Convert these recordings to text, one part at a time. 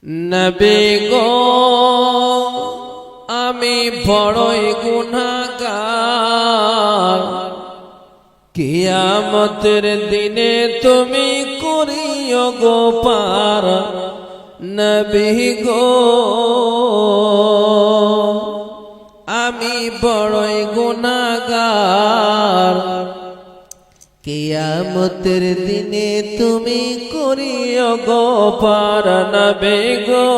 নবী গো আমি বড়ই গুনাহগার, কিয়ামতের দিনে তুমি করিও গো পার। নবী গো আমি বড়ই গুনাহগার, কিয়ামতের দিনে তুমি করিও গো পার। নবী গো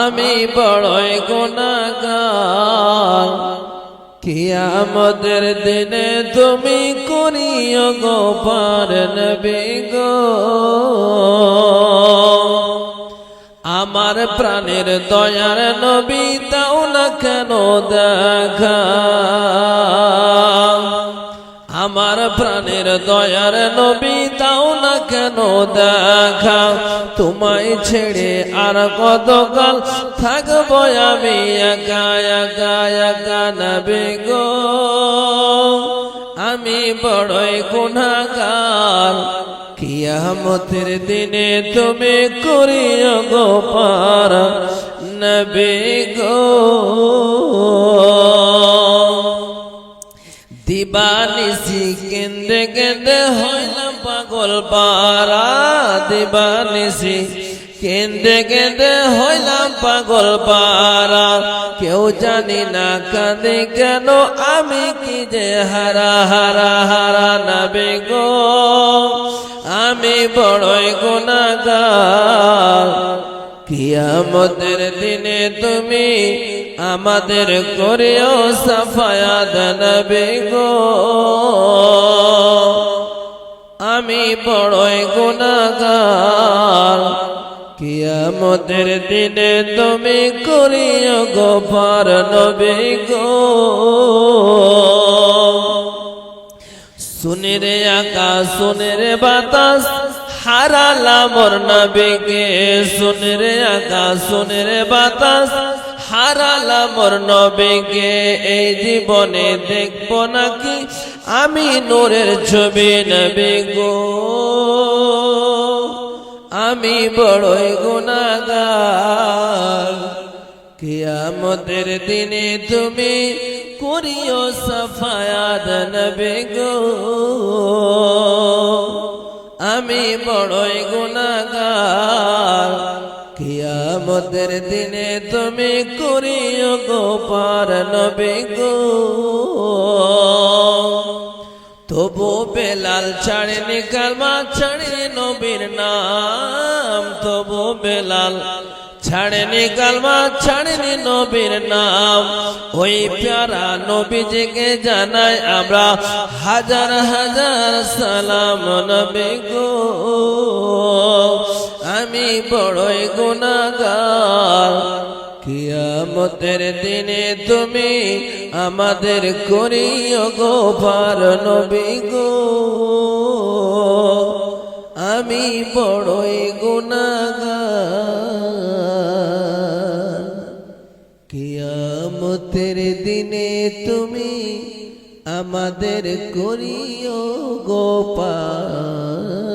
আমি বড়ই গুনাহগার, কিয়ামতের দিনে তুমি করিও গো পার। নবী গো আমার প্রাণের দয়ার নবী দাও না কেন দেখা, আমার প্রাণের দয়ার নবী দাও না কেন দেখা। তোমায় ছেড়ে আর কতকাল থাকবো আমি একা একা একা। নবী গো আমি বড়ই গুনাহগার, কিয়ামতের দিনে তুমি করিও গো পার। নবী গো দিবানিশি কেন্দে কেন্দে হইলাম পাগল পারা, দিবানিশি কেন্দে কেন্দে হইলাম পাগল পারা। কেউ জানি না কাঁদে কেন, আমি কি যে হারা হারা হারা। নবী গো আমি বড়ই গুনাহগার, কিয়ামতের দিনে তুমি আমাদের করিও সাফায়াত। নবী গো আমি বড়ই গুনাহগার, কিয়ামতের দিনে তুমি করিও গো পার। নবী গো শুনে আকাশ শুনে বাতাস হারালাম মোর নবীকে, শুনে আকাশ শুনে বাতাস হারালাম মোর নবীকে। এই জীবনে দেখব নাকি আমি নূরের ছবি। নবী গো আমি বড়ই গুনাহগার, কিয়ামতের দিনে তুমি করিও সাফায়াত। নবী গো আমি বড়ই গুনাহগার, কিয়ামতের দিনে তুমি করিও গো পার। নবী গো তবু বেলাল ছাড়েনি কালমা, ছাড়েনি নবীর নাম। তবু বেলাল ছাড়েনি কালমা, ছাড়েনি নবীর নাম। ওই প্যারা নবীজিকে জানাই আমরা হাজার হাজার সালাম। নবী গো আমি বড়ই গুনাহগার, কিয়ামতের দিনে তুমি আমাদের করিও গো পার। নবী গো আমি বড়ই গুনাহগার, কিয়ামতের দিনে তুমি আমাদের করিও গো পার।